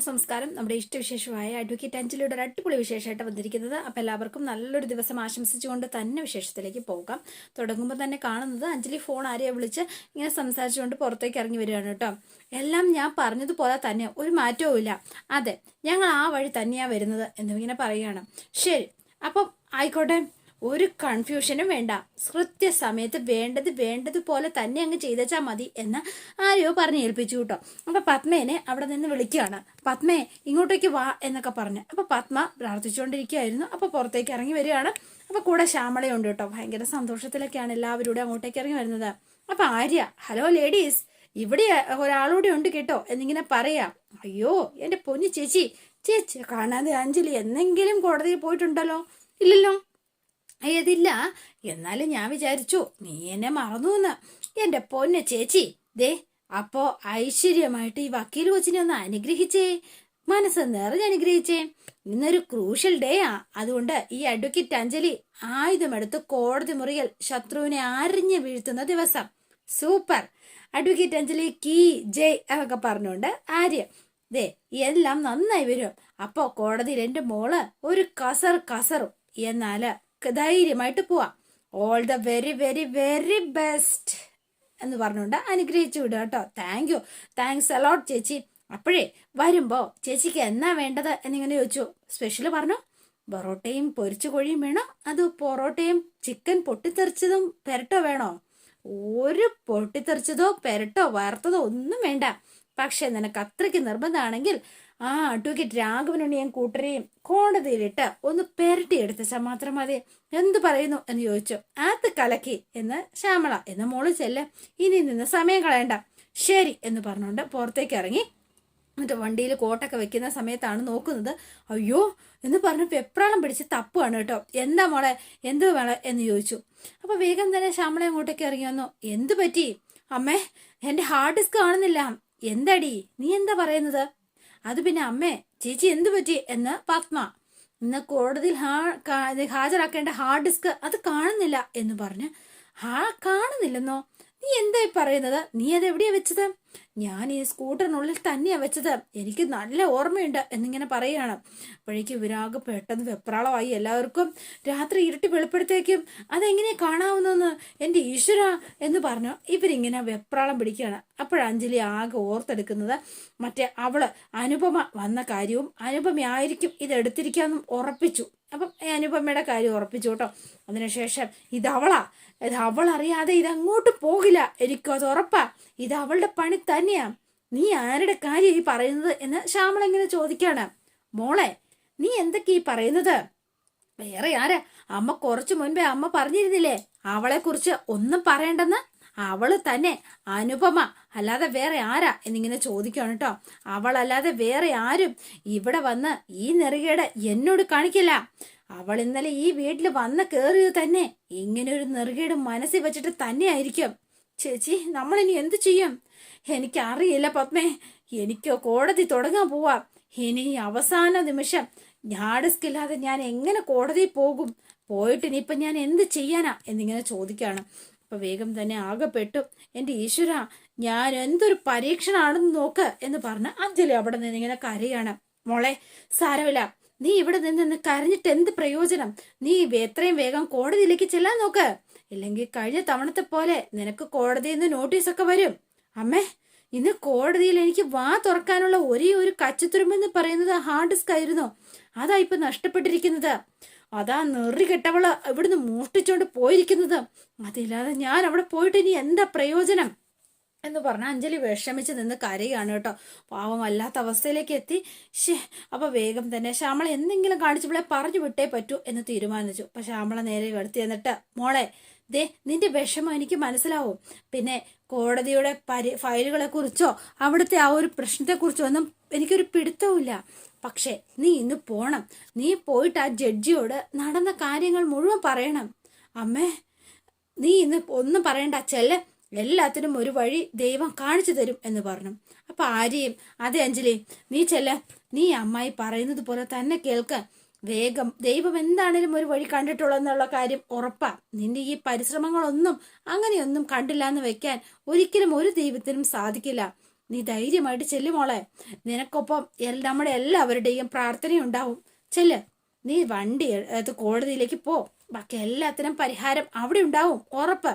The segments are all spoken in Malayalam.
സംസ്കാരം നമ്മുടെ ഇഷ്ടവിശേഷമായ അഡ്വക്കേറ്റ് അഞ്ജലിയുടെ ഒരു അടിപൊളി വിശേഷമായിട്ട് വന്നിരിക്കുന്നത്. അപ്പം എല്ലാവർക്കും നല്ലൊരു ദിവസം ആശംസിച്ചുകൊണ്ട് തന്നെ വിശേഷത്തിലേക്ക് പോകാം. തുടങ്ങുമ്പോൾ തന്നെ കാണുന്നത് അഞ്ജലി ഫോൺ ആരെയെ വിളിച്ച് ഇങ്ങനെ സംസാരിച്ചുകൊണ്ട് പുറത്തേക്ക് ഇറങ്ങി വരികയാണ് കേട്ടോ. എല്ലാം ഞാൻ പറഞ്ഞതുപോലെ തന്നെ, ഒരു മാറ്റവും ഇല്ല. അതെ, ഞങ്ങൾ ആ വഴി തന്നെയാണ് വരുന്നത് എന്നിങ്ങനെ പറയുകയാണ്. ശരി, അപ്പം ആയിക്കോട്ടെ, ഒരു കൺഫ്യൂഷനും വേണ്ട, കൃത്യസമയത്ത് വേണ്ടതുപോലെ തന്നെ അങ്ങ് ചെയ്തേച്ചാൽ മതി എന്ന് ആരെയോ പറഞ്ഞ് ഏൽപ്പിച്ചു കേട്ടോ. അപ്പൊ പത്മേനെ അവിടെ നിന്ന് വിളിക്കുകയാണ്. പത്മേ, ഇങ്ങോട്ടേക്ക് വാ എന്നൊക്കെ പറഞ്ഞ്. അപ്പൊ പത്മ പ്രാർത്ഥിച്ചുകൊണ്ടിരിക്കുകയായിരുന്നു. അപ്പൊ പുറത്തേക്ക് ഇറങ്ങി വരികയാണ്. അപ്പൊ കൂടെ ശ്യാമളയുണ്ട് കേട്ടോ. ഭയങ്കര സന്തോഷത്തിലൊക്കെയാണ് എല്ലാവരും അങ്ങോട്ടേക്ക് ഇറങ്ങി വരുന്നത്. അപ്പൊ ആര്യ, ഹലോ ലേഡീസ്, ഇവിടെ ഒരാളൂടെ ഉണ്ട് കേട്ടോ എന്നിങ്ങനെ പറയാം. അയ്യോ എന്റെ പൊന്നു ചേച്ചി, ചേച്ചി കാണാതെ അഞ്ജലി എന്നെങ്കിലും കോടതിയിൽ പോയിട്ടുണ്ടല്ലോ? ഇല്ലല്ലോ. ഏതില്ല, എന്നാലും ഞാൻ വിചാരിച്ചു നീ എന്നെ മറന്നു എന്ന്. എന്റെ പൊന്നെ ചേച്ചി, ദേ അപ്പോ ഐശ്വര്യമായിട്ട് ഈ വക്കീൽ കൊച്ചിനെ ഒന്ന് അനുഗ്രഹിച്ചേ, മനസ്സ് നിറഞ്ഞ് അനുഗ്രഹിച്ചേ. ഇന്നൊരു ക്രൂഷ്യൽ ഡേ ആ. അതുകൊണ്ട് ഈ അഡ്വക്കേറ്റ് അഞ്ജലി ആയുധമെടുത്ത് കോടതി മുറിയിൽ ശത്രുവിനെ അരിഞ്ഞു വീഴ്ത്തുന്ന ദിവസം. സൂപ്പർ, അഡ്വക്കേറ്റ് അഞ്ജലി കീ ജയ് എന്നൊക്കെ പറഞ്ഞുകൊണ്ട് ആര്യ, ദേ എല്ലാം നന്നായി വരും. അപ്പോ കോടതിയിൽ എന്റെ മോള് ഒരു കസറും എന്നാല് ധൈര്യമായിട്ട് പോവാം. All the very very very best എന്ന് പറഞ്ഞുകൊണ്ട് അനുഗ്രഹിച്ചു വിടുക കേട്ടോ. താങ്ക്സ് അലോട്ട് ചേച്ചി. അപ്പോഴേ വരുമ്പോ ചേച്ചിക്ക് എന്നാ വേണ്ടത് എന്നിങ്ങനെ ചോദിച്ചു. സ്പെഷ്യൽ പറഞ്ഞു, പൊറോട്ടയും പൊരിച്ചു കോഴിയും വേണോ, അത് പൊറോട്ടയും ചിക്കൻ പൊട്ടിത്തെറിച്ചതും പെരട്ടോ വേണോ? ഒരു പൊട്ടിത്തെറിച്ചതോ പെരട്ടോ വറുത്തതോ ഒന്നും വേണ്ട. പക്ഷെ നിനക്ക് അത്രയ്ക്ക് നിർബന്ധമാണെങ്കിൽ അഡ്വക്കേറ്റ് രാഘവനുണ്ണിയും കൂട്ടരെയും കോടതിയിലിട്ട് ഒന്ന് പെരട്ടി എടുത്താൽ മാത്രം മതി. എന്തു പറയുന്നു എന്ന് ചോദിച്ചു. അത് കലക്കി എന്ന് ശ്യാമള. എന്ന് മോള് ചെല്ല്, ഇനി നിന്ന് സമയം കളയണ്ട. ശരി എന്ന് പറഞ്ഞുകൊണ്ട് പുറത്തേക്ക് ഇറങ്ങി. എന്നിട്ട് വണ്ടിയിൽ കോട്ടൊക്കെ വെക്കുന്ന സമയത്താണ് നോക്കുന്നത്. അയ്യോ എന്ന് പറഞ്ഞ് വെപ്രാളം പിടിച്ച് തപ്പുവാണ് കേട്ടോ. എന്താ മോളെ, എന്ത് വേണം എന്ന് ചോദിച്ചു. അപ്പൊ വേഗം തന്നെ ശ്യാമള അങ്ങോട്ടേക്ക് ഇറങ്ങി വന്നു. എന്ത് പറ്റി അമ്മേ? എന്റെ ഹാർഡ് ഡിസ്ക് കാണുന്നില്ല. എന്താടി നീ എന്താ പറയുന്നത്? അത് പിന്നെ അമ്മേ, ചേച്ചി എന്തു പറ്റി എന്ന് പത്മ. ഇന്ന് കോടതിയിൽ ഹാജരാക്കേണ്ട ഹാർഡ് ഡിസ്ക് അത് കാണുന്നില്ല എന്ന് പറഞ്ഞ്. കാണുന്നില്ലെന്നോ? നീ എന്തായി പറയുന്നത്? നീ അത് എവിടെയാ വെച്ചത്? ഞാൻ ഈ സ്കൂട്ടറിനുള്ളിൽ തന്നെയാ വെച്ചത്, എനിക്ക് നല്ല ഓർമ്മയുണ്ട് എന്നിങ്ങനെ പറയുകയാണ്. അപ്പോഴേക്കും ഇവരാകെ പെട്ടെന്ന് വെപ്രാളമായി. എല്ലാവർക്കും രാത്രി ഇരുട്ടി വെളുപ്പെടുത്തേക്കും അതെങ്ങനെയാ കാണാവുന്നെന്ന് എന്റെ ഈശ്വര എന്ന് പറഞ്ഞു ഇവരിങ്ങനെ വെപ്രാളം പിടിക്കുകയാണ്. അപ്പോഴഞ്ജലി ആകെ ഓർത്തെടുക്കുന്നത് മറ്റേ അവള് അനുപമ വന്ന കാര്യവും അനുപമയായിരിക്കും ഇത് എടുത്തിരിക്കാന്നും ഉറപ്പിച്ചു. അപ്പം അനുപമയുടെ കാര്യം ഉറപ്പിച്ചു കേട്ടോ. അതിനുശേഷം ഇത് അവളറിയാതെ ഇതങ്ങോട്ട് പോകില്ല, എനിക്കത് ഉറപ്പാ, ഇത് അവളുടെ പണി തന്നെയാ. നീ ആരുടെ കാര്യം ഈ പറയുന്നത് എന്ന് ശ്യാമള ഇങ്ങനെ ചോദിക്കാണ്. മോളെ, നീ എന്തൊക്കെ ഈ പറയുന്നത്? വേറെ ആരാ? അമ്മ കുറച്ചു മുൻപേ അമ്മ പറഞ്ഞിരുന്നില്ലേ അവളെ കുറിച്ച് ഒന്നും പറയണ്ടെന്ന്? അവള് തന്നെ, അനുപമ, അല്ലാതെ വേറെ ആരാ എന്നിങ്ങനെ ചോദിക്കുകയാണ് കേട്ടോ. അവളല്ലാതെ വേറെ ആരും ഇവിടെ വന്ന് ഈ നെറുകേട് എന്നോട് കാണിക്കില്ല. അവൾ ഇന്നലെ ഈ വീട്ടിൽ വന്ന് കയറിയത് തന്നെ ഇങ്ങനെ ഒരു നെറുകേട് മനസ്സിൽ വെച്ചിട്ട് തന്നെയായിരിക്കും. ചേച്ചി, നമ്മളിനി എന്തു ചെയ്യും? എനിക്കറിയില്ല പത്മേ, എനിക്ക് കോടതി തുടങ്ങാൻ പോവാ. ഇനി അവസാന നിമിഷം ഞാടിസ്കില്ലാതെ ഞാൻ എങ്ങനെ കോടതിയിൽ പോകും? പോയിട്ട് ഇനിയിപ്പം ഞാൻ എന്ത് ചെയ്യാനാ എന്നിങ്ങനെ ചോദിക്കുകയാണ്. അപ്പൊ വേഗം തന്നെ ആകെപ്പെട്ടു. എന്റെ ഈശ്വര, ഞാൻ എന്തൊരു പരീക്ഷണാണെന്ന് നോക്ക് എന്ന് പറഞ്ഞ് അഞ്ജലി അവിടെ നിന്ന് ഇങ്ങനെ കരയാണ്. മോളെ, സാരമില്ല, നീ ഇവിടെ നിന്ന് കരഞ്ഞിട്ട് എന്ത് പ്രയോജനം? നീ എത്രയും വേഗം കോടതിയിലേക്ക് ചെല്ലാൻ നോക്ക്. ഇല്ലെങ്കിൽ കഴിഞ്ഞ തവണത്തെ പോലെ നിനക്ക് കോടതിയിൽ നിന്ന് നോട്ടീസൊക്കെ വരും. അമ്മേ, ഇന്ന് കോടതിയിൽ എനിക്ക് വാ തുറക്കാനുള്ള ഒരേ ഒരു കച്ചത്തുരുമ്പെന്ന് പറയുന്നത് ഹാർഡ് ഡിസ്ക് ആയിരുന്നു. അതാ ഇപ്പൊ നഷ്ടപ്പെട്ടിരിക്കുന്നത്. അതാ നെറി കെട്ടവള് ഇവിടുന്ന് മോഷ്ടിച്ചോണ്ട് പോയിരിക്കുന്നത്. അതില്ലാതെ ഞാൻ അവിടെ പോയിട്ട് ഇനി എന്താ പ്രയോജനം എന്ന് പറഞ്ഞ അഞ്ജലി വിഷമിച്ച് നിന്ന് കരയാണ് കേട്ടോ. പാവം വല്ലാത്ത അവസ്ഥയിലേക്ക് എത്തി. അപ്പൊ വേഗം തന്നെ ശ്യാമള എന്തെങ്കിലും കാണിച്ചവളെ പറഞ്ഞു വിട്ടേ പറ്റൂ എന്ന് തീരുമാനിച്ചു. അപ്പൊ ശ്യാമള നേരെ എടുത്ത് എന്നിട്ട്, മോളെ, ദേ നിന്റെ വിഷമം എനിക്ക് മനസ്സിലാവും. പിന്നെ കോടതിയുടെ ഫയലുകളെ കുറിച്ചോ അവിടുത്തെ ആ ഒരു പ്രശ്നത്തെക്കുറിച്ചോ ഒന്നും എനിക്കൊരു പിടുത്തവുമില്ല. പക്ഷെ നീ ഇന്ന് പോണം. നീ പോയിട്ട് ആ ജഡ്ജിയോട് നടന്ന കാര്യങ്ങൾ മുഴുവൻ പറയണം. അമ്മേ, നീ ഇന്ന് ഒന്നും പറയണ്ട, ചെല്ല്, എല്ലാത്തിനും ഒരു വഴി ദൈവം കാണിച്ചു തരും എന്ന് പറഞ്ഞു. അപ്പൊ ആരെയും, അതെ അഞ്ജലി, നീ ചെല്ല്, നീ അമ്മായി പറയുന്നത് പോലെ തന്നെ കേൾക്ക്. വേഗം ദൈവം എന്താണേലും ഒരു വഴി കണ്ടിട്ടുള്ളതെന്നുള്ള കാര്യം ഉറപ്പാ. നിന്റെ ഈ പരിശ്രമങ്ങളൊന്നും അങ്ങനെയൊന്നും കണ്ടില്ല എന്ന് വെക്കാൻ ഒരിക്കലും ഒരു ദൈവത്തിനും സാധിക്കില്ല. നീ ധൈര്യമായിട്ട് ചെല്ലുമോളെ. നിനക്കൊപ്പം നമ്മുടെ എല്ലാവരുടെയും പ്രാർത്ഥനയുണ്ടാവും. ചെല്ല്, നീ വണ്ടി കോടതിയിലേക്ക് പോ. ബാക്കി എല്ലാത്തിനും പരിഹാരം അവിടെ ഉണ്ടാവും, ഉറപ്പ്.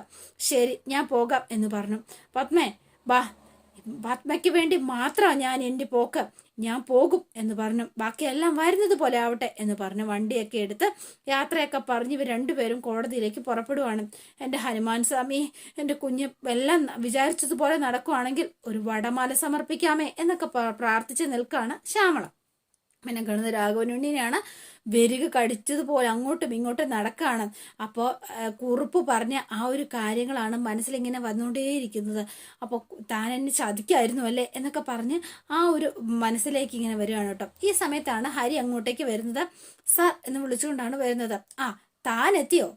ശരി, ഞാൻ പോകാം എന്ന് പറഞ്ഞു. പത്മേ ബാ, പത്മയ്ക്ക് വേണ്ടി മാത്രമാണ് ഞാൻ എൻ്റെ പോക്ക്. ഞാൻ പോകും എന്ന് പറഞ്ഞു. ബാക്കിയെല്ലാം വരുന്നത് പോലെ ആവട്ടെ എന്ന് പറഞ്ഞു വണ്ടിയൊക്കെ എടുത്ത് യാത്രയൊക്കെ പറഞ്ഞ് ഇവർ രണ്ടുപേരും കോടതിയിലേക്ക് പുറപ്പെടുവാണ്. എൻ്റെ ഹനുമാൻ സ്വാമി, എൻ്റെ കുഞ്ഞ് എല്ലാം വിചാരിച്ചതുപോലെ നടക്കുവാണെങ്കിൽ ഒരു വടമാല സമർപ്പിക്കാമേ എന്നൊക്കെ പ്രാർത്ഥിച്ച് നിൽക്കുകയാണ് ശ്യാമള. പിന്നെ കാണുന്ന രാഘവനുണ്ണിനെയാണ് വെരുക് കടിച്ചതുപോലെ അങ്ങോട്ടും ഇങ്ങോട്ടും നടക്കുകയാണ്. അപ്പോൾ കുറുപ്പ് പറഞ്ഞ ആ ഒരു കാര്യങ്ങളാണ് മനസ്സിലിങ്ങനെ വന്നുകൊണ്ടേയിരിക്കുന്നത്. അപ്പോൾ താൻ എന്നെ ചതിക്കായിരുന്നു അല്ലേ എന്നൊക്കെ പറഞ്ഞ് ആ ഒരു മനസ്സിലേക്ക് ഇങ്ങനെ വരികയാണ് കേട്ടോ. ഈ സമയത്താണ് ഹരി അങ്ങോട്ടേക്ക് വരുന്നത്. സർ എന്ന് വിളിച്ചുകൊണ്ടാണ് വരുന്നത്. ആ, താൻ എത്തിയോ?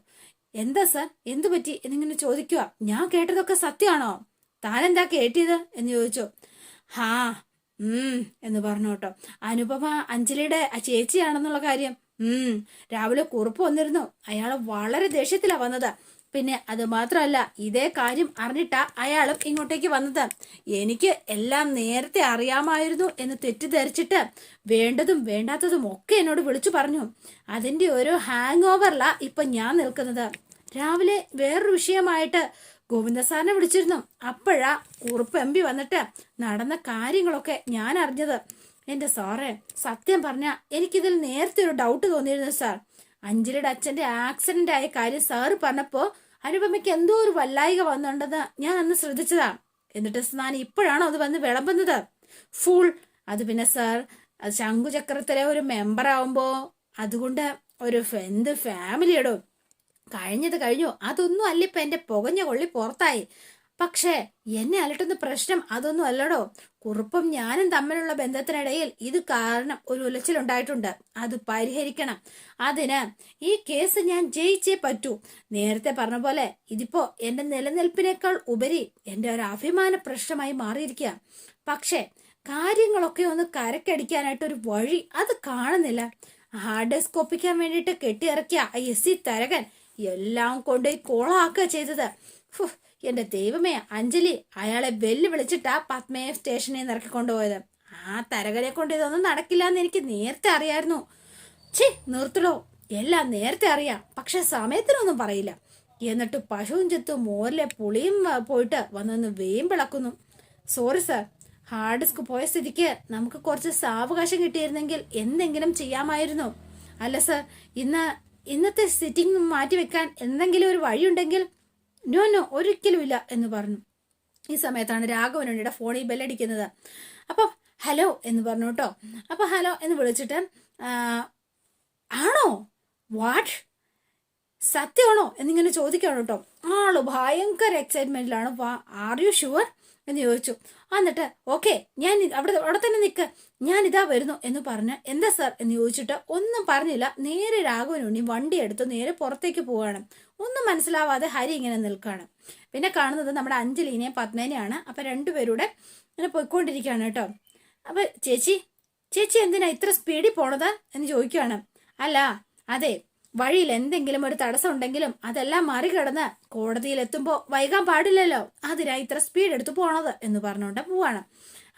എന്താ സർ, എന്തു പറ്റി എന്നിങ്ങനെ ചോദിക്കുക. ഞാൻ കേട്ടതൊക്കെ സത്യമാണോ? താൻ എന്താ കേട്ടിയത് എന്ന് ചോദിച്ചു. ഹാ എന്ന് പറഞ്ഞു കേട്ടോ. അനുപമ അഞ്ജലിയുടെ ചേച്ചിയാണെന്നുള്ള കാര്യം രാവിലെ കുറിപ്പ് വന്നിരുന്നു. അയാൾ വളരെ ദേഷ്യത്തിലാ വന്നത്. പിന്നെ അത് മാത്രമല്ല, ഇതേ കാര്യം അറിഞ്ഞിട്ടാ അയാളും ഇങ്ങോട്ടേക്ക് വന്നത്. എനിക്ക് എല്ലാം നേരത്തെ അറിയാമായിരുന്നു എന്ന് തെറ്റിദ്ധരിച്ചിട്ട് വേണ്ടതും വേണ്ടാത്തതും ഒക്കെ എന്നോട് വിളിച്ചു പറഞ്ഞു. അതിന്റെ ഒരു ഹാങ് ഓവറിലാ ഇപ്പൊ ഞാൻ നിൽക്കുന്നത്. രാവിലെ വേറൊരു വിഷയമായിട്ട് ഗോവിന്ദ സാറിനെ വിളിച്ചിരുന്നു. അപ്പോഴാ കുറുപ്പ് എം പി വന്നിട്ട് നടന്ന കാര്യങ്ങളൊക്കെ ഞാൻ അറിഞ്ഞത്. എന്റെ സാറേ, സത്യം പറഞ്ഞ എനിക്കിതിൽ നേരത്തെ ഒരു ഡൗട്ട് തോന്നിയിരുന്നു സാർ. അഞ്ജലിയുടെ അച്ഛന്റെ ആക്സിഡന്റ് ആയ കാര്യം സാറ് പറഞ്ഞപ്പോ അനുപമയ്ക്ക് എന്തോ ഒരു വല്ലായിക വന്നുണ്ടെന്ന് ഞാൻ അന്ന് ശ്രദ്ധിച്ചതാ. എന്നിട്ട് ഞാൻ ഇപ്പോഴാണോ അത് വന്ന് വിളമ്പുന്നത്? ഫുൾ. അത് പിന്നെ സാർ, അത് ശംഖുചക്രത്തിലെ ഒരു മെമ്പർ ആവുമ്പോ അതുകൊണ്ട് ഒരു എന്ത് ഫാമിലിയടോ. കഴിഞ്ഞത് കഴിഞ്ഞു. അതൊന്നും അല്ല ഇപ്പൊ എന്റെ പുകഞ്ഞ കൊള്ളി പുറത്തായി. പക്ഷേ എന്നെ അലട്ടുന്ന പ്രശ്നം അതൊന്നും അല്ലടോ. കുറുപ്പും ഞാനും തമ്മിലുള്ള ബന്ധത്തിനിടയിൽ ഇത് കാരണം ഒരു ഉലച്ചിലുണ്ടായിട്ടുണ്ട്. അത് പരിഹരിക്കണം. അതിന് ഈ കേസ് ഞാൻ ജയിച്ചേ പറ്റൂ. നേരത്തെ പറഞ്ഞ പോലെ ഇതിപ്പോ എന്റെ നിലനിൽപ്പിനേക്കാൾ ഉപരി എന്റെ ഒരു അഭിമാന പ്രശ്നമായി മാറിയിരിക്കുക. പക്ഷേ കാര്യങ്ങളൊക്കെ ഒന്ന് കരക്കടിക്കാനായിട്ടൊരു വഴി അത് കാണുന്നില്ല. ഹാർഡ് ഡിസ്ക് ഒപ്പിക്കാൻ വേണ്ടിയിട്ട് കെട്ടിയിറക്കിയ SC തരകൻ എല്ലാം കൊണ്ടുപോയി കോളാക്കുക ചെയ്തത്. എന്റെ ദൈവമേ, അഞ്ജലി അയാളെ വെല്ലുവിളിച്ചിട്ടാ പത്മയെ സ്റ്റേഷനിൽ നിന്ന് ഇറക്കിക്കൊണ്ടുപോയത്. ആ തരകനെ കൊണ്ട് ഇതൊന്നും നടക്കില്ല എന്ന് എനിക്ക് നേരത്തെ അറിയായിരുന്നു. നിർത്തലോ, എല്ലാം നേരത്തെ അറിയാം, പക്ഷെ സമയത്തിനൊന്നും പറയില്ല. എന്നിട്ട് പശുവും ചെത്തും മോരിലെ പുളിയും പോയിട്ട് വന്നൊന്ന് വേമ്പിളക്കുന്നു. സോറി സർ, ഹാർഡ് ഡിസ്ക് പോയ സ്ഥിതിക്ക് നമുക്ക് കുറച്ച് സാവകാശം കിട്ടിയിരുന്നെങ്കിൽ എന്തെങ്കിലും ചെയ്യാമായിരുന്നു. അല്ല സർ, ഇന്നത്തെ സിറ്റിംഗ് മാറ്റിവെക്കാൻ എന്തെങ്കിലും ഒരു വഴിയുണ്ടെങ്കിൽ. നോ ഒരിക്കലും ഇല്ല എന്ന് പറഞ്ഞു. ഈ സമയത്താണ് രാഘവനുണ്ണിയുടെ ഫോണിൽ ബെല്ലടിക്കുന്നത്. അപ്പം ഹലോ എന്ന് പറഞ്ഞു കേട്ടോ. അപ്പൊ ഹലോ എന്ന് വിളിച്ചിട്ട് ആണോ, വാട്ട്, സത്യമാണോ എന്നിങ്ങനെ ചോദിക്കാണ് കേട്ടോ. ആള് ഭയങ്കര എക്സൈറ്റ്മെന്റിലാണ്. ആർ യു ഷുവർ എന്ന് ചോദിച്ചു. എന്നിട്ട് ഓക്കെ, ഞാൻ അവിടെ തന്നെ നിൽക്ക്, ഞാൻ ഇതാ വരുന്നു എന്ന് പറഞ്ഞ് എന്താ സാർ എന്ന് ചോദിച്ചിട്ട് ഒന്നും പറഞ്ഞില്ല. നേരെ രാഘവനുണ്ണി വണ്ടി എടുത്ത് നേരെ പുറത്തേക്ക് പോവാണ്. ഒന്നും മനസ്സിലാവാതെ ഹരി ഇങ്ങനെ നിൽക്കുകയാണ്. പിന്നെ കാണുന്നത് നമ്മുടെ അഞ്ജലിനെയും പത്മേനെയാണ്. അപ്പൊ രണ്ടുപേരുടെ ഇങ്ങനെ പോയിക്കൊണ്ടിരിക്കുകയാണ് കേട്ടോ. അപ്പൊ ചേച്ചി എന്തിനാ ഇത്ര സ്പീഡിൽ പോണത് എന്ന് ചോദിക്കുകയാണ്. അല്ല, അതെ, വഴിയിൽ എന്തെങ്കിലും ഒരു തടസ്സം ഉണ്ടെങ്കിലും അതെല്ലാം മറികടന്ന് കോടതിയിൽ എത്തുമ്പോൾ വൈകാൻ പാടില്ലല്ലോ, അതിനാ ഇത്ര സ്പീഡ് എടുത്ത് പോണത് എന്ന് പറഞ്ഞുകൊണ്ട് പോവാണ്.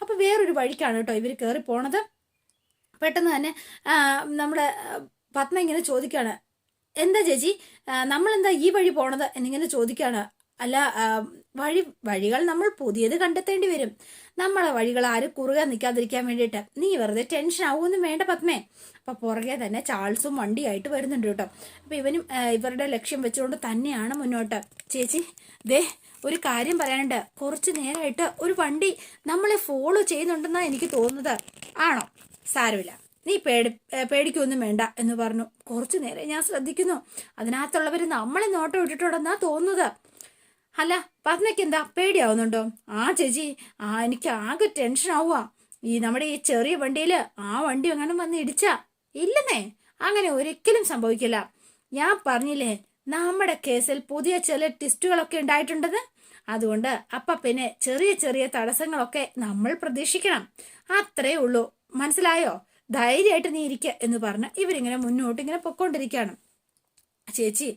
അപ്പൊ വേറൊരു വഴിക്കാണ് കേട്ടോ ഇവർ കയറി പോണത്. പെട്ടെന്ന് തന്നെ നമ്മുടെ പത്മ ഇങ്ങനെ ചോദിക്കാണ്, എന്താ ചേച്ചി നമ്മളെന്താ ഈ വഴി പോണത് എന്നിങ്ങനെ ചോദിക്കാണ്. അല്ല, വഴികൾ നമ്മൾ പുതിയത് കണ്ടെത്തേണ്ടി വരും. നമ്മളെ വഴികൾ ആരും കുറുകാൻ നിൽക്കാതിരിക്കാൻ വേണ്ടിയിട്ട്. നീ വെറുതെ ടെൻഷൻ ആവുമൊന്നും വേണ്ട പത്മേ. അപ്പൊ പുറകെ തന്നെ ചാൾസും വണ്ടിയായിട്ട് വരുന്നുണ്ട് കേട്ടോ. അപ്പൊ ഇവനും ഇവരുടെ ലക്ഷ്യം വെച്ചുകൊണ്ട് തന്നെയാണ് മുന്നോട്ട്. ചേച്ചി ദേ ഒരു കാര്യം പറയാനുണ്ട്. കുറച്ചു നേരമായിട്ട് ഒരു വണ്ടി നമ്മളെ ഫോളോ ചെയ്യുന്നുണ്ടെന്നാണ് എനിക്ക് തോന്നുന്നത്. ആണോ? സാരമില്ല, നീ പേടിക്കൊന്നും വേണ്ട എന്ന് പറഞ്ഞു. കുറച്ചു നേരം ഞാൻ ശ്രദ്ധിക്കുന്നു, അതിനകത്തുള്ളവര് നമ്മളെ നോട്ടം ഇട്ടിട്ടുണ്ടെന്നാ തോന്നുന്നത്. അല്ല, പത്മയ്ക്ക് എന്താ പേടിയാവുന്നുണ്ടോ? ആ ചേച്ചി, എനിക്ക് ആകെ ടെൻഷൻ ആവുക. നമ്മുടെ ഈ ചെറിയ വണ്ടിയില് ആ വണ്ടി അങ്ങനെ വന്ന് ഇടിച്ചാ. ഇല്ലെന്നേ, അങ്ങനെ ഒരിക്കലും സംഭവിക്കില്ല. ഞാൻ പറഞ്ഞില്ലേ, നമ്മുടെ കേസിൽ പുതിയ ചില ട്വിസ്റ്റുകളൊക്കെ ഉണ്ടായിട്ടുണ്ടെന്ന്. അതുകൊണ്ട് പിന്നെ ചെറിയ ചെറിയ തടസ്സങ്ങളൊക്കെ നമ്മൾ പ്രതീക്ഷിക്കണം. അത്രേ ഉള്ളൂ, മനസ്സിലായോ? ധൈര്യമായിട്ട് നീ ഇരിക്കുക എന്ന് പറഞ്ഞ് ഇവരിങ്ങനെ മുന്നോട്ട് ഇങ്ങനെ പൊക്കോണ്ടിരിക്കുകയാണ്. ചേച്ചി,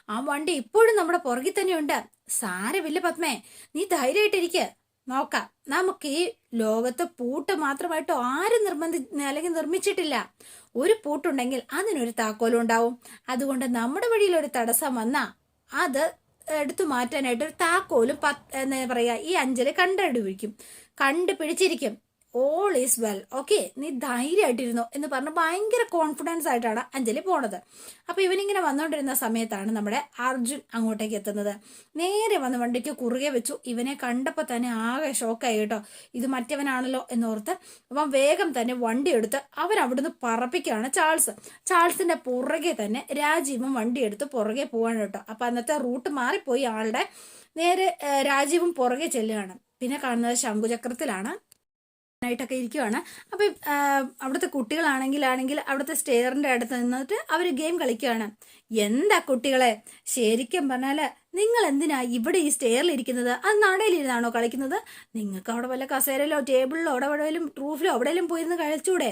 ആ വണ്ടി ഇപ്പോഴും നമ്മുടെ പുറകിൽ തന്നെയുണ്ട്. സാരമില്ല പത്മേ, നീ ധൈര്യമായിട്ടിരിക്കുക. നോക്കാം. നമുക്ക് ഈ ലോകത്ത് പൂട്ട് മാത്രമായിട്ട് ആരും അല്ലെങ്കിൽ നിർമ്മിച്ചിട്ടില്ല. ഒരു പൂട്ടുണ്ടെങ്കിൽ അതിനൊരു താക്കോലും ഉണ്ടാവും. അതുകൊണ്ട് നമ്മുടെ വഴിയിൽ ഒരു തടസ്സം വന്നാ അത് എടുത്തു മാറ്റാനായിട്ട് ഒരു താക്കോലും എന്താ പറയാ ഈ അഞ്ജലി കണ്ടുപിടിച്ചിരിക്കും. ഓൾ ഈസ് വെൽ, ഓക്കെ, നീ ധൈര്യമായിട്ടിരുന്നോ എന്ന് പറഞ്ഞ് ഭയങ്കര കോൺഫിഡൻസ് ആയിട്ടാണ് അഞ്ജലി പോണത്. അപ്പൊ ഇവനിങ്ങനെ വന്നുകൊണ്ടിരുന്ന സമയത്താണ് നമ്മുടെ അർജുൻ അങ്ങോട്ടേക്ക് എത്തുന്നത്. നേരെ വന്ന് വണ്ടിക്ക് കുറുകെ വെച്ചു. ഇവനെ കണ്ടപ്പോൾ തന്നെ ആകെ ഷോക്കായി കേട്ടോ. ഇത് മറ്റവനാണല്ലോ എന്നോർത്ത് അവൻ വേഗം തന്നെ വണ്ടി എടുത്ത് അവൻ അവിടുന്ന് പറപ്പിക്കുകയാണ് ചാൾസിന്റെ പുറകെ തന്നെ രാജീവും വണ്ടി എടുത്ത് പുറകെ പോവാണ് കേട്ടോ. അപ്പൊ അന്നത്തെ റൂട്ട് മാറിപ്പോയി ആളുടെ. നേരെ രാജീവും പുറകെ ചെല്ലുകയാണ്. പിന്നെ കാണുന്നത് ശംഖുചക്രത്തിലാണ് ായിട്ടൊക്കെ ഇരിക്കുവാണ്. അപ്പൊ അവിടുത്തെ കുട്ടികളാണെങ്കിൽ അവിടുത്തെ സ്റ്റെയറിന്റെ അടുത്ത് നിന്നിട്ട് അവര് ഗെയിം കളിക്കുകയാണ്. എന്താ കുട്ടികളെ, ശരിക്കും പറഞ്ഞാല് നിങ്ങൾ എന്തിനാ ഇവിടെ ഈ സ്റ്റെയറിൽ ഇരിക്കുന്നത്? അത് നടയിലിരുന്നാണോ കളിക്കുന്നത്? നിങ്ങൾക്ക് അവിടെ വല്ല കസേരയിലോ ടേബിളിലോ അവിടെ എവിടെയും റൂഫിലോ എവിടെയെങ്കിലും പോയിരുന്ന് കളിച്ചൂടെ?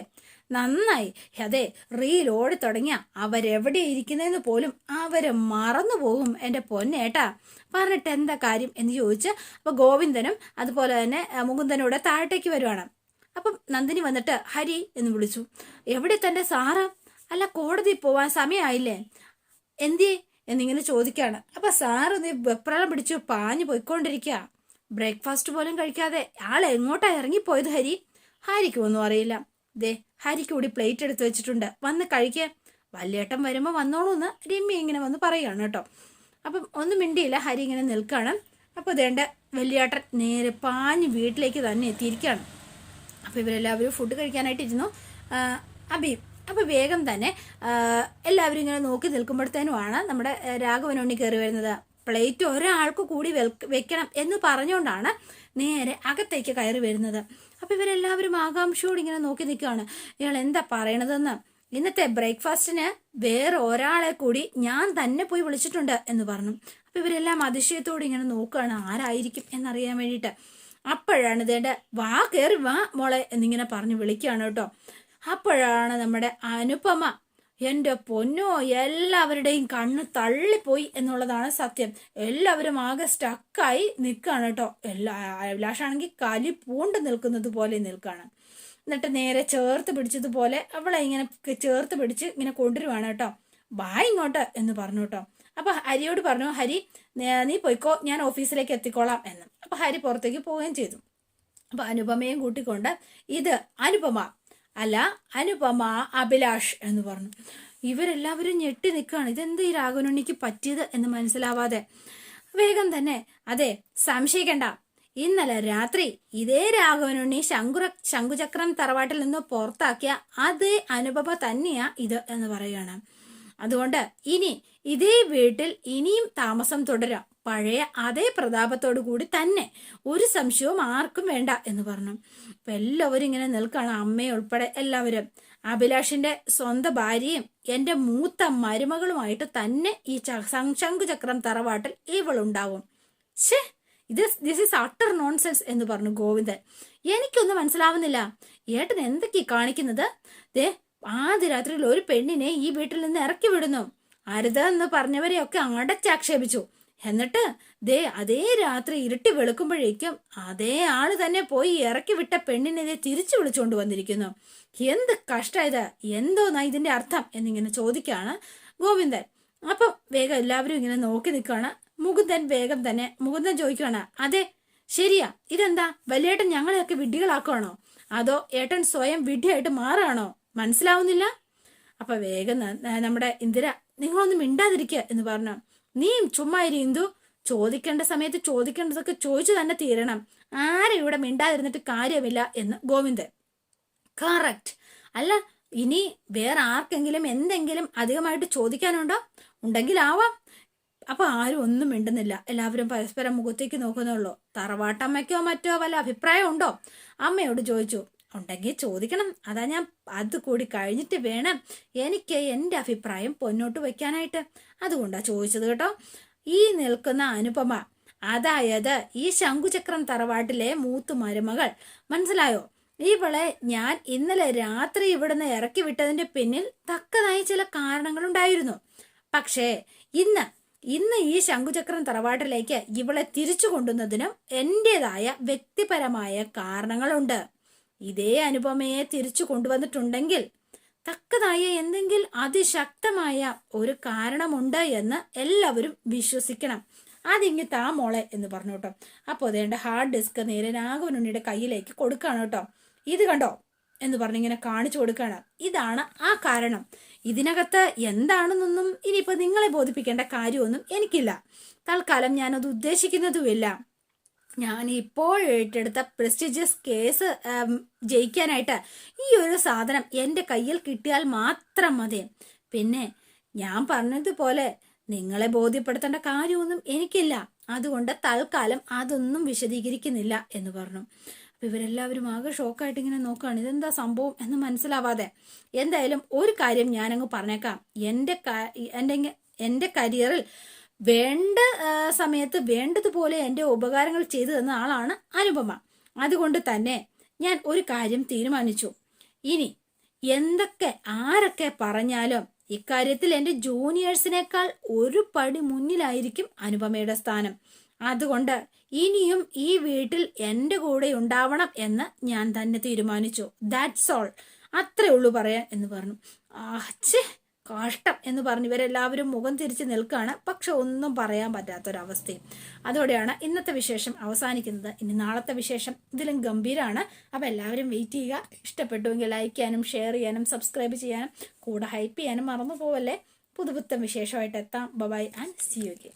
നന്നായി. അതെ, റീൽ ഓടി തുടങ്ങിയ അവരെവിടെ ഇരിക്കുന്നതെന്ന് പോലും അവര് മറന്നു പോകും എന്റെ പൊന്നേട്ടാ. പറഞ്ഞിട്ട് എന്താ കാര്യം എന്ന് ചോദിച്ച് അപ്പൊ ഗോവിന്ദനും അതുപോലെ തന്നെ മുകുന്ദനൂടെ താഴത്തേക്ക് വരുവാണ്. അപ്പം നന്ദിനി വന്നിട്ട് ഹരി എന്ന് വിളിച്ചു. എവിടെ തന്റെ സാറ്? അല്ല, കോടതി പോവാൻ സമയമായില്ലേ, എന്തിയെ എന്നിങ്ങനെ ചോദിക്കാണ്. അപ്പൊ സാറ് നീ വെപ്രാളം പിടിച്ചു പാഞ്ഞു പോയിക്കൊണ്ടിരിക്കുക. ബ്രേക്ക്ഫാസ്റ്റ് പോലും കഴിക്കാതെ ആൾ എങ്ങോട്ടാ ഇറങ്ങിപ്പോയത് ഹരി? ഹരിക്ക് ഒന്നും അറിയില്ല. ദേ, ഹരിക്ക് കൂടി പ്ലേറ്റ് എടുത്ത് വെച്ചിട്ടുണ്ട്, വന്ന് കഴിക്കേ. വല്യേട്ടൻ വരുമ്പോ വന്നോളൂന്ന് രമ്യ ഇങ്ങനെ വന്ന് പറയാണ് കേട്ടോ. അപ്പം ഒന്നും മിണ്ടിയില്ല. ഹരി ഇങ്ങനെ നിൽക്കാണ്. അപ്പൊ ഇതേണ്ട വലിയേട്ടൻ നേരെ പാഞ്ഞ് വീട്ടിലേക്ക് തന്നെ എത്തിയിരിക്കുകയാണ്. അപ്പൊ ഇവരെല്ലാവരും ഫുഡ് കഴിക്കാനായിട്ട് ഇരുന്നു. അപ്പൊ വേഗം തന്നെ എല്ലാവരും ഇങ്ങനെ നോക്കി നിൽക്കുമ്പോഴത്തേനുമാണ് നമ്മുടെ രാഘവനുണ്ണി കയറി വരുന്നത്. പ്ലേറ്റ് ഒരാൾക്ക് കൂടി വെക്കണം എന്ന് പറഞ്ഞുകൊണ്ടാണ് നേരെ അകത്തേക്ക് കയറി വരുന്നത്. അപ്പൊ ഇവരെല്ലാവരും ആകാംക്ഷയോട് ഇങ്ങനെ നോക്കി നിൽക്കുകയാണ്. ഇയാൾ എന്താ പറയണതെന്ന്. ഇന്നത്തെ ബ്രേക്ക്ഫാസ്റ്റിന് വേറെ ഒരാളെ കൂടി ഞാൻ തന്നെ പോയി വിളിച്ചിട്ടുണ്ട് എന്ന് പറഞ്ഞു. അപ്പൊ ഇവരെല്ലാം അതിശയത്തോടെ ഇങ്ങനെ നോക്കുകയാണ് ആരായിരിക്കും എന്നറിയാൻ വേണ്ടിയിട്ട്. അപ്പോഴാണ് ഇതേണ്ട വാ കയറി വാ മോളെ എന്നിങ്ങനെ പറഞ്ഞ് വിളിക്കുകയാണ് കേട്ടോ. അപ്പോഴാണ് നമ്മുടെ അനുപമ. എന്റെ പൊന്നോ, എല്ലാവരുടെയും കണ്ണ് തള്ളിപ്പോയി എന്നുള്ളതാണ് സത്യം. എല്ലാവരും ആകെ സ്റ്റക്കായി നിൽക്കുകയാണ് കേട്ടോ. അഭിലാഷാണെങ്കിൽ കലി പൂണ്ട് നിൽക്കുന്നത് പോലെ നിൽക്കുകയാണ്. എന്നിട്ട് നേരെ ചേർത്ത് പിടിച്ചതുപോലെ അവളെ ഇങ്ങനെ ചേർത്ത് പിടിച്ച് ഇങ്ങനെ കൊണ്ടുവരുവാണ് കേട്ടോ. വാ ഇങ്ങോട്ട് എന്ന് പറഞ്ഞു കേട്ടോ. അപ്പൊ ഹരിയോട് പറഞ്ഞു, ഹരി നീ പോയിക്കോ, ഞാൻ ഓഫീസിലേക്ക് എത്തിക്കോളാം എന്ന്. അപ്പൊ ഹരി പുറത്തേക്ക് പോവുകയും ചെയ്തു. അപ്പൊ അനുപമയും കൂട്ടിക്കൊണ്ട് ഇത് അനുപമ അല്ല, അനുപമ അഭിലാഷ് എന്ന് പറഞ്ഞു. ഇവരെല്ലാവരും ഞെട്ടി നിൽക്കുകയാണ്. ഇതെന്ത് ഈ രാഘവനുണ്ണിക്ക് പറ്റിയത് എന്ന് മനസ്സിലാവാതെ വേഗം തന്നെ അതെ സംശയിക്കണ്ട, ഇന്നലെ രാത്രി ഇതേ രാഘവനുണ്ണി ശംഖുചക്രം തറവാട്ടിൽ നിന്ന് പുറത്താക്കിയ അതേ അനുപമ തന്നെയാ ഇത് എന്ന് പറയുകയാണ്. അതുകൊണ്ട് ഇനി ഇതേ വീട്ടിൽ ഇനിയും താമസം തുടരാം, പഴയ അതേ പ്രതാപത്തോടു കൂടി തന്നെ, ഒരു സംശയവും ആർക്കും വേണ്ട എന്ന് പറഞ്ഞു. അപ്പൊ എല്ലാവരും ഇങ്ങനെ നിൽക്കാണ്, അമ്മയുൾപ്പെടെ എല്ലാവരും. അഭിലാഷിന്റെ സ്വന്തം ഭാര്യയും എന്റെ മൂത്ത മരുമകളുമായിട്ട് തന്നെ ഈ ശംഖുചക്രം തറവാട്ടിൽ ഇവളുണ്ടാവും. ഛേ, ദിസ് ഈസ് അട്ടർ നോൺസെൻസ് എന്ന് പറഞ്ഞു ഗോവിന്ദൻ. എനിക്കൊന്നും മനസ്സിലാവുന്നില്ല, ഏട്ടൻ എന്തൊക്കെയാ കാണിക്കുന്നത്? ദേ, ആദ്യ രാത്രിയിൽ ഒരു പെണ്ണിനെ ഈ വീട്ടിൽ നിന്ന് ഇറക്കി വിടുന്നു, അരുത് എന്ന് പറഞ്ഞവരെയൊക്കെ അടച്ചാക്ഷേപിച്ചു. എന്നിട്ട് ദേ അതേ രാത്രി ഇരുട്ടി വെളുക്കുമ്പോഴേക്കും അതേ ആള് തന്നെ പോയി ഇറക്കി വിട്ട പെണ്ണിനെ തിരിച്ചു വിളിച്ചുകൊണ്ട് വന്നിരിക്കുന്നു. എന്ത് കഷ്ടായത്, എന്തോന്നാ ഇതിന്റെ അർത്ഥം എന്നിങ്ങനെ ചോദിക്കാണ് ഗോവിന്ദൻ. അപ്പം വേഗം എല്ലാവരും ഇങ്ങനെ നോക്കി നിൽക്കുകയാണ്. മുകുന്ദൻ ചോദിക്കുകയാണ്, അതെ ശരിയാ, ഇതെന്താ വലിയേട്ടൻ ഞങ്ങളെയൊക്കെ വിഡ്ഢികളാക്കുകയാണോ, അതോ ഏട്ടൻ സ്വയം വിഡ്ഢിയായിട്ട് മാറുകയാണോ? മനസ്സിലാവുന്നില്ല. അപ്പൊ വേഗം നമ്മുടെ ഇന്ദിര, നിങ്ങളൊന്നും മിണ്ടാതിരിക്കുക എന്ന് പറഞ്ഞു. നീ ചുമ്മാ ഇന്ദു, ചോദിക്കേണ്ട സമയത്ത് ചോദിക്കേണ്ടതൊക്കെ ചോദിച്ചു തന്നെ തീരണം, ആരും ഇവിടെ മിണ്ടാതിരുന്നിട്ട് കാര്യമില്ല എന്ന് ഗോവിന്ദൻ. കറക്റ്റ്. അല്ല, ഇനി വേറെ ആർക്കെങ്കിലും എന്തെങ്കിലും അധികമായിട്ട് ചോദിക്കാനുണ്ടോ? ഉണ്ടെങ്കിൽ ആവാം. അപ്പൊ ആരും ഒന്നും മിണ്ടുന്നില്ല. എല്ലാവരും പരസ്പരം മുഖത്തേക്ക് നോക്കുന്നുള്ളൂ. തറവാട്ടമ്മയ്ക്കോ മറ്റോ വല്ല അഭിപ്രായം ഉണ്ടോ? അമ്മയോട് ചോദിച്ചു. ഉണ്ടെങ്കിൽ ചോദിക്കണം, അതാ ഞാൻ അത് കൂടി കഴിഞ്ഞിട്ട് വേണം എനിക്ക് എൻ്റെ അഭിപ്രായം പൊന്നോട്ട് വെക്കാനായിട്ട്, അതുകൊണ്ടാ ചോദിച്ചത് കേട്ടോ. ഈ നിൽക്കുന്ന അനുപമ, അതായത് ഈ ശംഖുചക്രം തറവാട്ടിലെ മൂത്തു മരുമകൾ, മനസ്സിലായോ? ഇവളെ ഞാൻ ഇന്നലെ രാത്രി ഇവിടുന്ന് ഇറക്കി വിട്ടതിന്റെ പിന്നിൽ തക്കതായ ചില കാരണങ്ങളുണ്ടായിരുന്നു. പക്ഷേ ഇന്ന് ഇന്ന് ഈ ശംഖുചക്രം തറവാട്ടിലേക്ക് ഇവളെ തിരിച്ചു കൊണ്ടുവന്നതിനും എന്റേതായ വ്യക്തിപരമായ കാരണങ്ങളുണ്ട്. ഇതേ അനുപമയെ തിരിച്ചു കൊണ്ടുവന്നിട്ടുണ്ടെങ്കിൽ തക്കതായ എന്തെങ്കിലും അതിശക്തമായ ഒരു കാരണമുണ്ട് എന്ന് എല്ലാവരും വിശ്വസിക്കണം. അതിങ്ങി താ മോളെ എന്ന് പറഞ്ഞു കേട്ടോ. അപ്പോൾ അതേണ്ട ഹാർഡ് ഡിസ്ക് നേരെ നാഗവനുണ്ണിയുടെ കയ്യിലേക്ക് കൊടുക്കുകയാണ് കേട്ടോ. ഇത് കണ്ടോ എന്ന് പറഞ്ഞിങ്ങനെ കാണിച്ചു കൊടുക്കുകയാണ്. ഇതാണ് ആ കാരണം. ഇതിനകത്ത് എന്താണെന്നൊന്നും ഇനിയിപ്പോൾ നിങ്ങളെ ബോധിപ്പിക്കേണ്ട കാര്യമൊന്നും എനിക്കില്ല. തൽക്കാലം ഞാനത് ഉദ്ദേശിക്കുന്നതുമില്ല. ഞാൻ ഇപ്പോൾ ഏറ്റെടുത്ത പ്രസ്റ്റീജിയസ് കേസ് ജയിക്കാനായിട്ട് ഈ ഒരു സാധനം എൻ്റെ കയ്യിൽ കിട്ടിയാൽ മാത്രം മതി. പിന്നെ ഞാൻ പറഞ്ഞതുപോലെ നിങ്ങളെ ബോധ്യപ്പെടുത്തേണ്ട കാര്യമൊന്നും എനിക്കില്ല. അതുകൊണ്ട് തൽക്കാലം അതൊന്നും വിശദീകരിക്കുന്നില്ല എന്ന് പറഞ്ഞു. അപ്പം ഇവരെല്ലാവരും ആകെ ഷോക്കായിട്ട് ഇങ്ങനെ നോക്കുകയാണ്, ഇതെന്താ സംഭവം എന്ന് മനസ്സിലാവാതെ. എന്തായാലും ഒരു കാര്യം ഞാനങ്ങ് പറഞ്ഞേക്കാം. എൻ്റെ കരിയറിൽ വേണ്ട സമയത്ത് വേണ്ടതുപോലെ എൻ്റെ ഉപകാരങ്ങൾ ചെയ്തു തന്ന ആളാണ് അനുപമ. അതുകൊണ്ട് തന്നെ ഞാൻ ഒരു കാര്യം തീരുമാനിച്ചു. ഇനി എന്തൊക്കെ ആരൊക്കെ പറഞ്ഞാലും ഇക്കാര്യത്തിൽ എൻ്റെ ജൂനിയേഴ്സിനേക്കാൾ ഒരു പടി മുന്നിലായിരിക്കും അനുപമയുടെ സ്ഥാനം. അതുകൊണ്ട് ഇനിയും ഈ വീട്ടിൽ എൻ്റെ കൂടെ ഉണ്ടാവണം എന്ന് ഞാൻ തന്നെ തീരുമാനിച്ചു. That's all. അത്രേ ഉള്ളൂ പറയാൻ എന്ന് പറഞ്ഞു. ആച്ചേ കഷ്ടം എന്ന് പറഞ്ഞ് ഇവരെല്ലാവരും മുഖം തിരിച്ച് നിൽക്കുകയാണ്. പക്ഷെ ഒന്നും പറയാൻ പറ്റാത്തൊരവസ്ഥയും. അതോടെയാണ് ഇന്നത്തെ വിശേഷം അവസാനിക്കുന്നത്. ഇനി നാളത്തെ വിശേഷം ഇതിലും ഗംഭീരമാണ്. അപ്പോൾ എല്ലാവരും വെയിറ്റ് ചെയ്യുക. ഇഷ്ടപ്പെട്ടുവെങ്കിൽ ലൈക്ക് ചെയ്യാനും ഷെയർ ചെയ്യാനും സബ്സ്ക്രൈബ് ചെയ്യാനും കൂടെ ഹൈപ്പ് ചെയ്യാനും മറന്നു പോവല്ലേ. പുതുപുത്തൻ വിശേഷമായിട്ട് എത്താം. Bye and see you again.